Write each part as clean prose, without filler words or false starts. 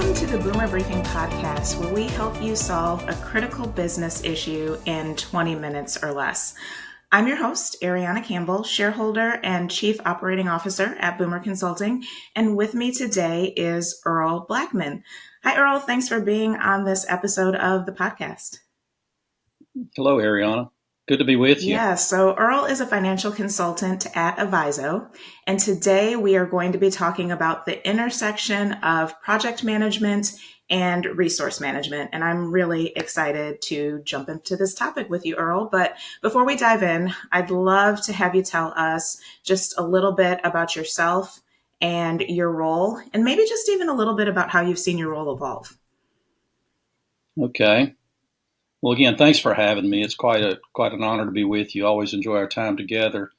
Welcome to the Boomer Briefing Podcast, where we help you solve a critical business issue in 20 minutes or less. I'm your host, Arianna Campbell, shareholder and chief operating officer at Boomer Consulting, and with me today is Earl Blackmon. Hi, Earl. Thanks for being on this episode of the podcast. Hello, Arianna. Good to be with you. Yeah, so Earl is a financial consultant at Avizo, and today we are going to be talking about the intersection of project management and resource management. And I'm really excited to jump into this topic with you, Earl. But before we dive in, I'd love to have you tell us just a little bit about yourself and your role, and maybe just even a little bit about how you've seen your role evolve. Okay. Well, again, thanks for having me. It's quite an honor to be with you. Always enjoy our time together.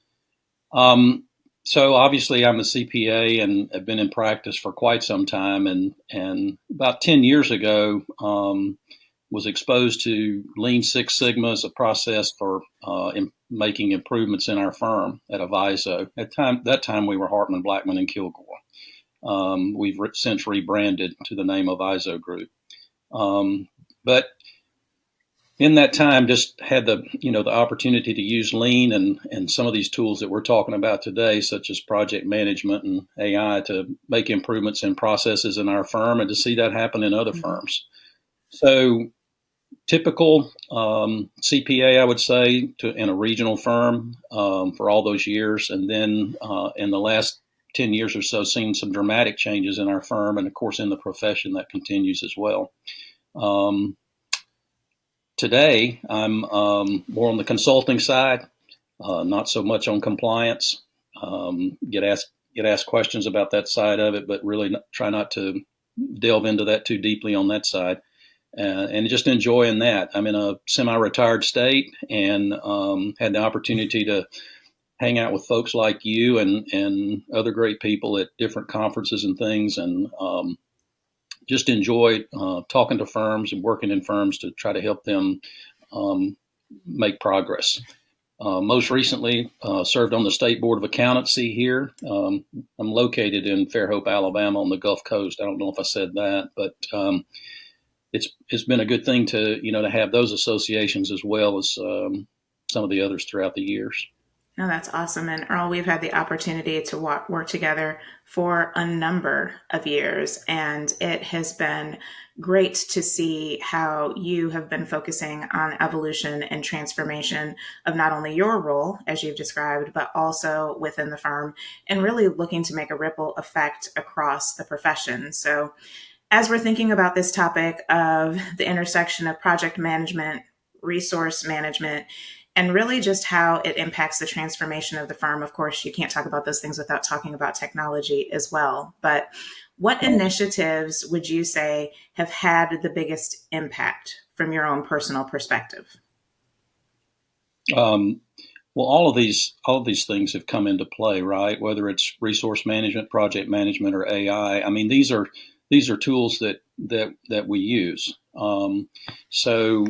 So obviously I'm a CPA and have been in practice for quite some time. And about 10 years ago, was exposed to Lean Six Sigma as a process for making improvements in our firm at Avizo. At that time, we were Hartman, Blackmon, and Kilgore. We've since rebranded to the name of Avizo Group. But in that time, just had the opportunity to use Lean and some of these tools that we're talking about today, such as project management and AI, to make improvements in processes in our firm and to see that happen in other firms. So typical CPA, I would say, in a regional firm for all those years. And then in the last 10 years or so, seen some dramatic changes in our firm. And of course, in the profession, that continues as well. Today, I'm more on the consulting side, not so much on compliance. Get asked questions about that side of it, but really try not to delve into that too deeply on that side, and just enjoying that. I'm in a semi-retired state and had the opportunity to hang out with folks like you and other great people at different conferences and things, and just enjoy talking to firms and working in firms to try to help them make progress. Most recently, served on the State Board of Accountancy here. I'm located in Fairhope, Alabama, on the Gulf Coast. I don't know if I said that, but it's been a good thing to have those associations as well as some of the others throughout the years. No, that's awesome. And Earl, we've had the opportunity to work together for a number of years, and it has been great to see how you have been focusing on evolution and transformation of not only your role, as you've described, but also within the firm, and really looking to make a ripple effect across the profession. So as we're thinking about this topic of the intersection of project management, resource management, and really just how it impacts the transformation of the firm. Of course, you can't talk about those things without talking about technology as well. But what initiatives would you say have had the biggest impact from your own personal perspective? Well, all of these things have come into play, right? Whether it's resource management, project management, or AI. I mean, these are tools that we use. So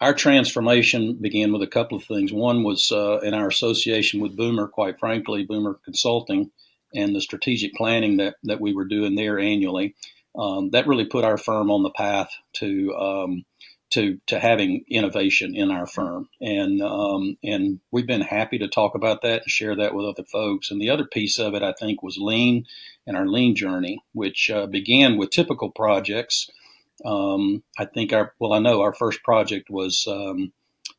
our transformation began with a couple of things. One was in our association with Boomer, quite frankly, Boomer Consulting, and the strategic planning that we were doing there annually. That really put our firm on the path to having innovation in our firm, and we've been happy to talk about that and share that with other folks. And the other piece of it, I think, was Lean and our Lean journey, which began with typical projects. I know our first project was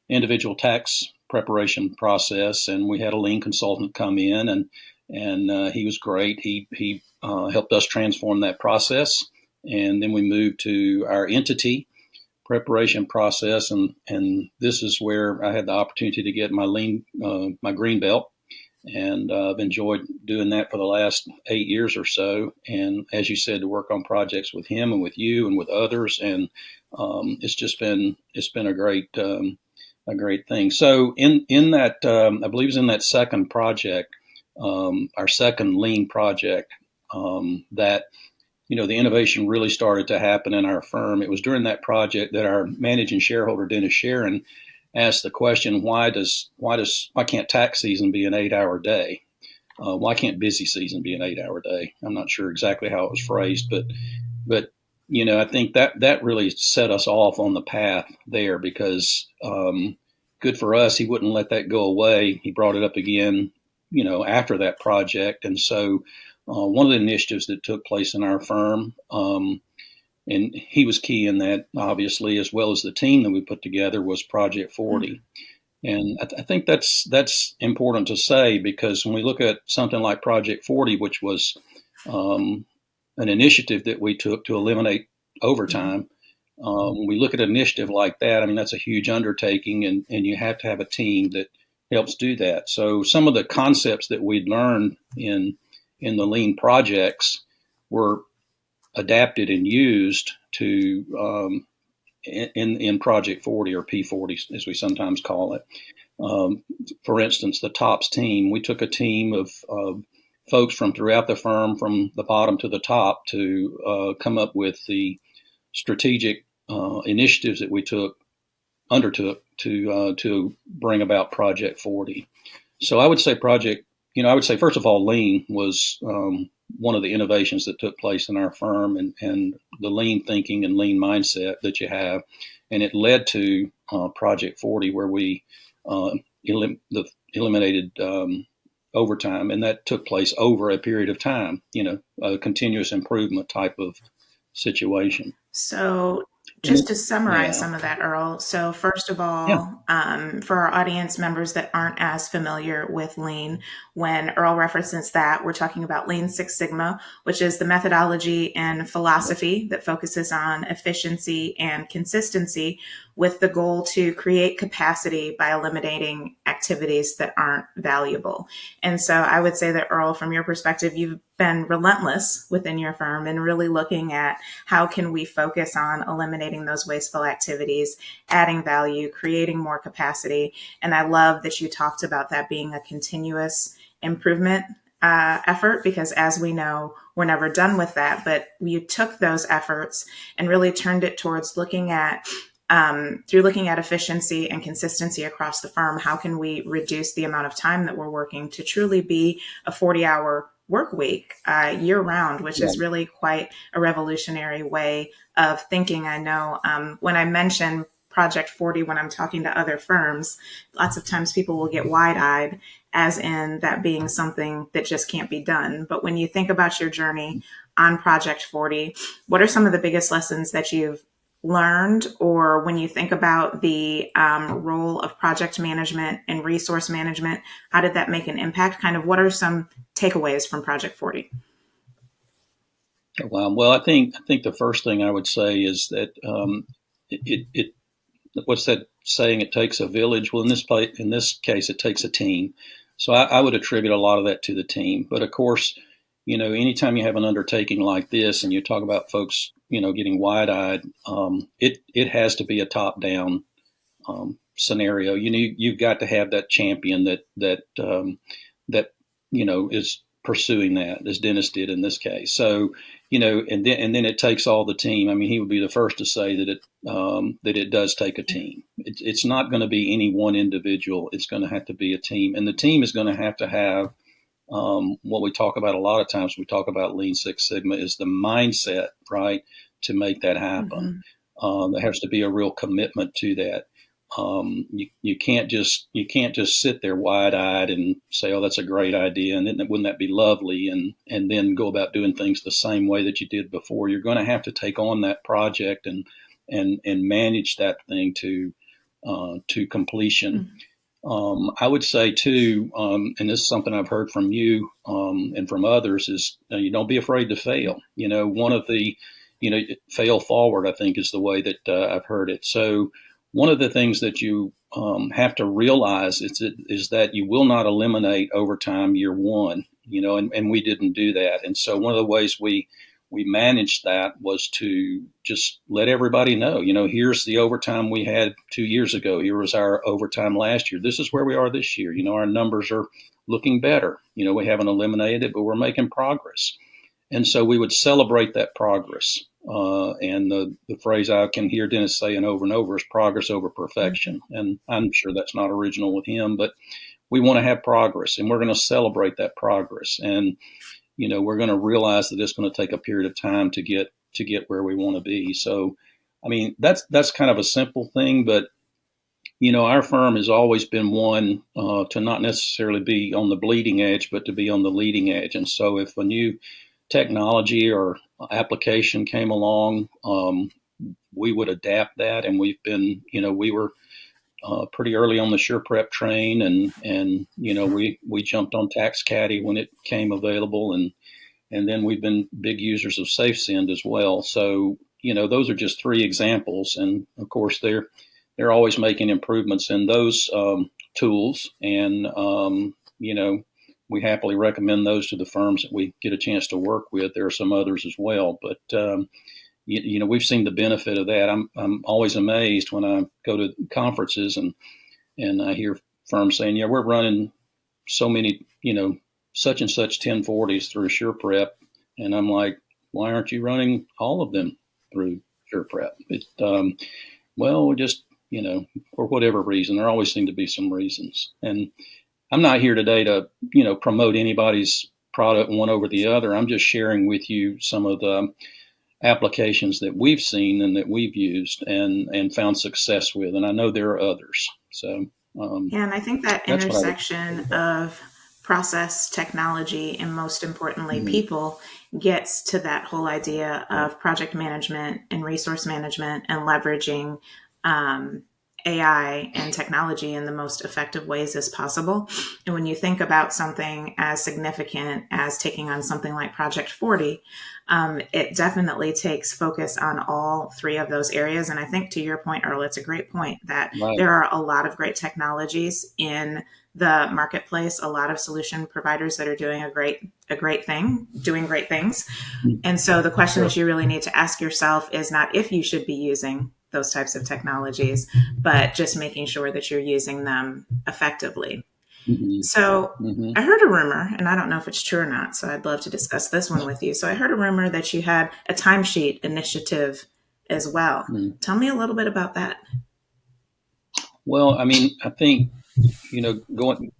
individual tax preparation process, and we had a Lean consultant come in, and he was great. He helped us transform that process, and then we moved to our entity preparation process, and this is where I had the opportunity to get my Lean, my green belt. And I've enjoyed doing that for the last 8 years or so. And as you said, to work on projects with him and with you and with others. And it's been a great thing. So in that, I believe it was in that second project, our second Lean project, that, the innovation really started to happen in our firm. It was during that project that our managing shareholder, Dennis Sharon, asked the question, why can't tax season be an 8-hour day? Why can't busy season be an 8-hour day? I'm not sure exactly how it was phrased, but But I think that really set us off on the path there because good for us, he wouldn't let that go away. He brought it up again, after that project, and so one of the initiatives that took place in our firm. And he was key in that, obviously, as well as the team that we put together, was Project 40. And I think that's important to say because when we look at something like Project 40, which was an initiative that we took to eliminate overtime, when we look at an initiative like that, I mean, that's a huge undertaking, and you have to have a team that helps do that. So some of the concepts that we'd learned in the lean projects were adapted and used to in Project 40 or P40, as we sometimes call it. For instance, the TOPS team, we took a team of folks from throughout the firm, from the bottom to the top, to come up with the strategic initiatives that we undertook to bring about Project 40. So I would say first of all, lean was one of the innovations that took place in our firm, and the lean thinking and lean mindset that you have, and it led to Project 40, where we eliminated overtime, and that took place over a period of time. A continuous improvement type of situation. So, just to summarize Yeah. some of that, Earl. So, first of Yeah. all, for our audience members that aren't as familiar with Lean, when Earl references that, we're talking about Lean Six Sigma, which is the methodology and philosophy that focuses on efficiency and consistency with the goal to create capacity by eliminating activities that aren't valuable. And so I would say that, Earl, from your perspective, you've been relentless within your firm and really looking at how can we focus on eliminating those wasteful activities, adding value, creating more capacity. And I love that you talked about that being a continuous improvement effort, because as we know, we're never done with that. But you took those efforts and really turned it towards looking at through looking at efficiency and consistency across the firm, how can we reduce the amount of time that we're working to truly be a 40-hour work week year round, which is really quite a revolutionary way of thinking. I know when I mention Project 40, when I'm talking to other firms, lots of times people will get wide-eyed, as in that being something that just can't be done. But when you think about your journey on Project 40, what are some of the biggest lessons that you've learned, or when you think about the role of project management and resource management, how did that make an impact? Kind of what are some takeaways from Project 40? Well, I think the first thing I would say is that it what's that saying? It takes a village. Well, in this case, it takes a team. So I would attribute a lot of that to the team. But of course, anytime you have an undertaking like this, and you talk about folks, getting wide-eyed, it has to be a top-down scenario. You've got to have that champion that is pursuing that, as Dennis did in this case. So and then it takes all the team. I mean, he would be the first to say that it does take a team. It's not going to be any one individual. It's going to have to be a team, and the team is going to have what we talk about a lot of times when we talk about Lean Six Sigma is the mindset, right, to make that happen. There has to be a real commitment to that. You can't just sit there wide-eyed and say, "Oh, that's a great idea," and then wouldn't that be lovely? And then go about doing things the same way that you did before. You're going to have to take on that project and manage that thing to completion. I would say too, and this is something I've heard from you and from others, is you don't be afraid to fail. One of the fail forward, I think, is the way that I've heard it. So one of the things that you have to realize is that you will not eliminate overtime year one, and we didn't do that. And so one of the ways we managed that was to just let everybody know, here's the overtime we had 2 years ago. Here was our overtime last year. This is where we are this year. Our numbers are looking better. We haven't eliminated it, but we're making progress. And so we would celebrate that progress. And the phrase I can hear Dennis saying over and over is progress over perfection. And I'm sure that's not original with him, but we want to have progress, and we're going to celebrate that progress. And, we're going to realize that it's going to take a period of time to get to get where we want to be. So, I mean, that's kind of a simple thing, but our firm has always been one to not necessarily be on the bleeding edge, but to be on the leading edge. And so, if a new technology or application came along, we would adapt that. And we've been, we were pretty early on the SurePrep train, and we jumped on Tax Caddy when it came available, and then we've been big users of SafeSend as well. So those are just three examples, and of course they're always making improvements in those tools, and we happily recommend those to the firms that we get a chance to work with. There are some others as well, but we've seen the benefit of that. I'm always amazed when I go to conferences and I hear firms saying, "Yeah, we're running so many, such and such 1040s through SurePrep," and I'm like, "Why aren't you running all of them through SurePrep?" Well, just for whatever reason. There always seem to be some reasons, and I'm not here today to promote anybody's product one over the other. I'm just sharing with you some of the applications that we've seen and that we've used and found success with. And I know there are others. So, and I think that that's what I intersection of process, technology, and most importantly, would. people gets to that whole idea of project management and resource management and leveraging AI and technology in the most effective ways as possible. And when you think about something as significant as taking on something like Project 40, it definitely takes focus on all three of those areas. And I think to your point, Earl, it's a great point that Right. there are a lot of great technologies in the marketplace, a lot of solution providers that are doing a great thing, doing great things. And so the question Sure. that you really need to ask yourself is not if you should be using those types of technologies, but just making sure that you're using them effectively. Mm-hmm. So Mm-hmm. I heard a rumor, and I don't know if it's true or not, so I'd love to discuss this one with you. So I heard a rumor that you had a timesheet initiative as well. Mm-hmm. Tell me a little bit about that. Well, I mean, I think going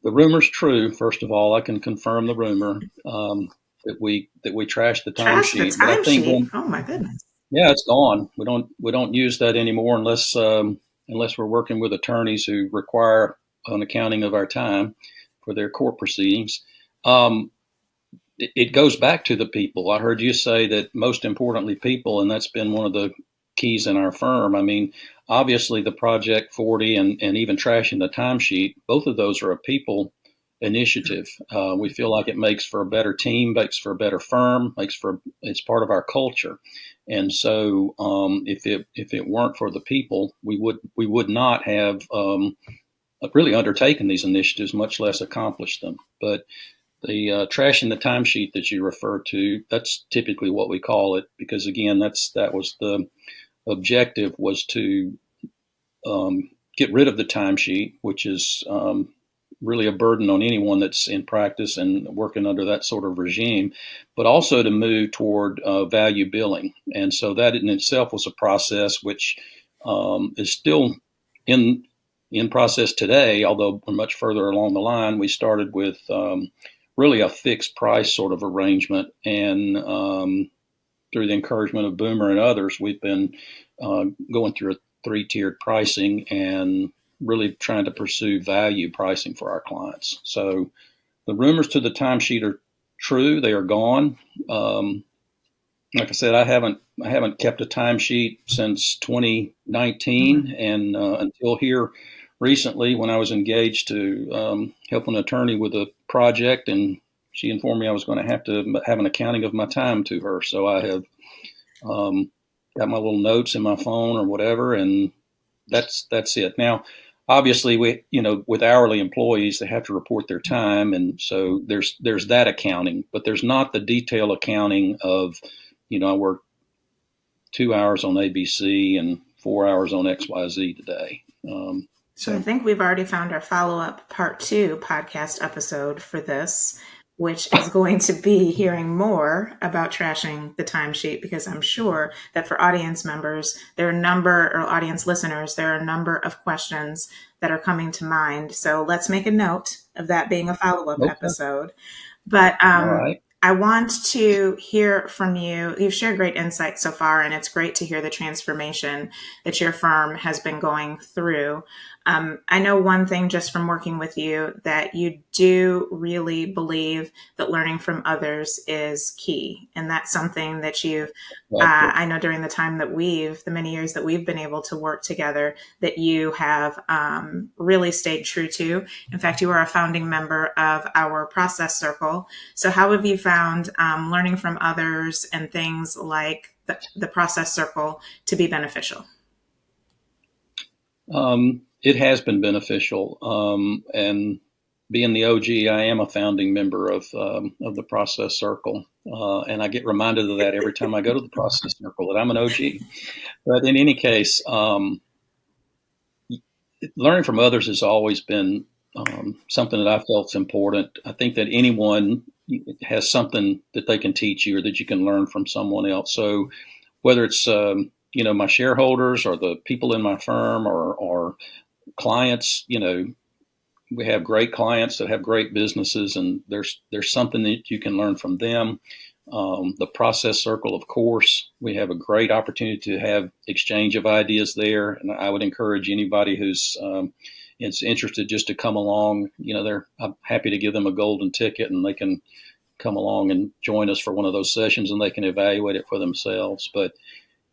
the rumor's true. First of all, I can confirm the rumor that we trashed the Trash the timesheet. But I think timesheet. Oh my goodness. yeah, it's gone. We don't use that anymore unless we're working with attorneys who require an accounting of our time for their court proceedings. It goes back to the people. I heard you say that most importantly, people, and that's been one of the keys in our firm. I mean, obviously, the Project 40 and even trashing the timesheet, both of those are a people initiative. We feel like it makes for a better team, makes for a better firm, it's part of our culture. And so, if it weren't for the people, we would not have really undertaken these initiatives, much less accomplished them. But the trashing the timesheet that you refer to, that's typically what we call it, because again, that was the objective, was to get rid of the timesheet, which is really a burden on anyone that's in practice and working under that sort of regime, but also to move toward value billing. And so that in itself was a process which is still in process today, although we're much further along the line. We started with really a fixed price sort of arrangement, and through the encouragement of Boomer and others, we've been going through a three-tiered pricing and really trying to pursue value pricing for our clients. So the rumors to the timesheet are true; they are gone. Like I said, I haven't kept a timesheet since 2019, and until here recently, when I was engaged to help an attorney with a project, and she informed me I was going to have an accounting of my time to her. So I have got my little notes in my phone or whatever, and that's it. Now, obviously, with hourly employees, they have to report their time, and so there's that accounting, but there's not the detailed accounting of, I work 2 hours on ABC and 4 hours on XYZ today. So I think we've already found our follow-up part 2 podcast episode for this, which is going to be hearing more about trashing the timesheet, because I'm sure that for audience members, or audience listeners, there are a number of questions that are coming to mind. So let's make a note of that being a follow-up Okay. episode. But All right. I want to hear from you. You've shared great insights so far, and it's great to hear the transformation that your firm has been going through. I know one thing just from working with you that you do really believe that learning from others is key. And that's something that Exactly. I know during the many years that we've been able to work together, that you have really stayed true to. In fact, you are a founding member of our process circle. So, how have you found learning from others and things like the process circle to be beneficial? It has been beneficial, and being the OG, I am a founding member of the Process Circle, and I get reminded of that every time I go to the Process Circle that I'm an OG. But in any case, learning from others has always been something that I felt is important. I think that anyone has something that they can teach you or that you can learn from someone else. So whether it's my shareholders or the people in my firm or clients, we have great clients that have great businesses, and there's something that you can learn from them. The process circle, of course, we have a great opportunity to have exchange of ideas there, and I would encourage anybody who's is interested just to come along. I'm happy to give them a golden ticket, and they can come along and join us for one of those sessions, and they can evaluate it for themselves. But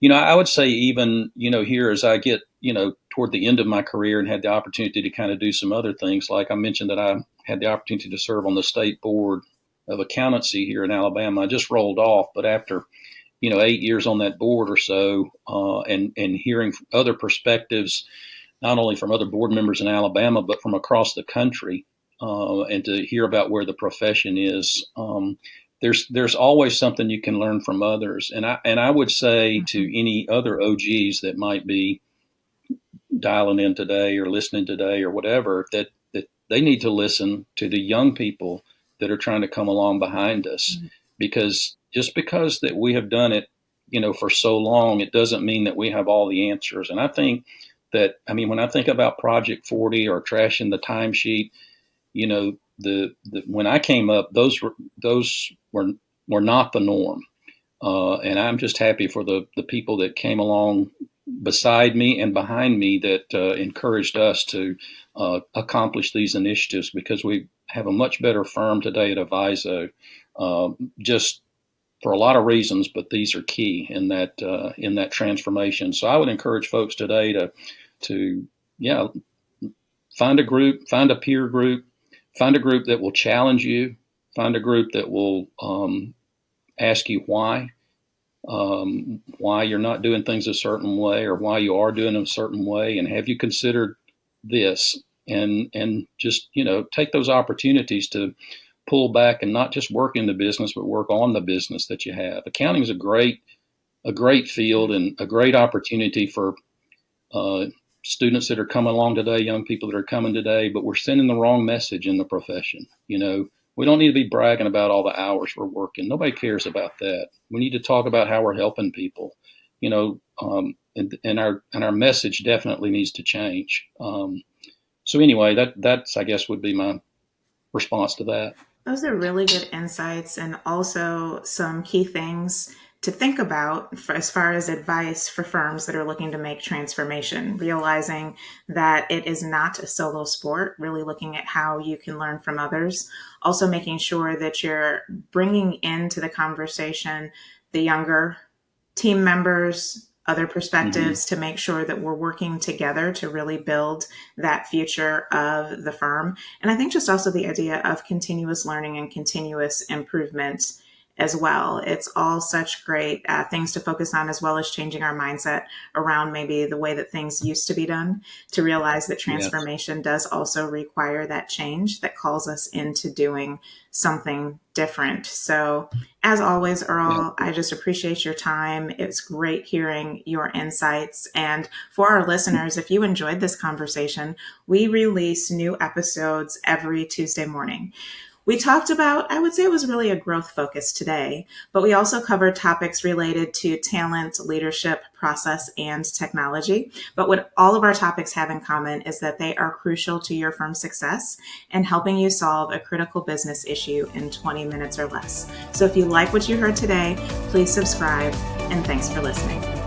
I would say even, here as I get, toward the end of my career and had the opportunity to kind of do some other things, like I mentioned that I had the opportunity to serve on the state board of accountancy here in Alabama. I just rolled off, but after, 8 years on that board or so, and hearing other perspectives, not only from other board members in Alabama, but from across the country, and to hear about where the profession is. There's always something you can learn from others, and I would say to any other OGs that might be dialing in today or listening today or whatever, that they need to listen to the young people that are trying to come along behind us, because just because that we have done it, for so long, it doesn't mean that we have all the answers. And I think that, when I think about Project 40 or trashing the timesheet, the when I came up, those were not the norm, and I'm just happy for the people that came along beside me and behind me that encouraged us to accomplish these initiatives, because we have a much better firm today at Avizo, just for a lot of reasons, but these are key in that transformation. So I would encourage folks today to yeah, find a group, find a peer group, find a group that will challenge you, find a group that will ask you why you're not doing things a certain way or why you are doing them a certain way, and have you considered this, and just take those opportunities to pull back and not just work in the business but work on the business that you have. Accounting is a great field and a great opportunity for uh, students that are coming along today, young people that are coming today, but we're sending the wrong message in the profession. We don't need to be bragging about all the hours we're working. Nobody cares about that. We need to talk about how we're helping people, and our message definitely needs to change. So anyway, that's I guess would be my response to that. Those are really good insights, and also some key things to think about as far as advice for firms that are looking to make transformation, realizing that it is not a solo sport, really looking at how you can learn from others, also making sure that you're bringing into the conversation the younger team members, other Mm-hmm. perspectives to make sure that we're working together to really build that future of the firm. And I think just also the idea of continuous learning and continuous improvement as well. It's all such great things to focus on, as well as changing our mindset around maybe the way that things used to be done, to realize that Yes. transformation does also require that change that calls us into doing something different. So, as always, Yeah. Earl, I just appreciate your time. It's great hearing your insights. And for our listeners, if you enjoyed this conversation, we release new episodes every Tuesday morning. We talked about, I would say it was really a growth focus today, but we also covered topics related to talent, leadership, process, and technology. But what all of our topics have in common is that they are crucial to your firm's success and helping you solve a critical business issue in 20 minutes or less. So if you like what you heard today, please subscribe, and thanks for listening.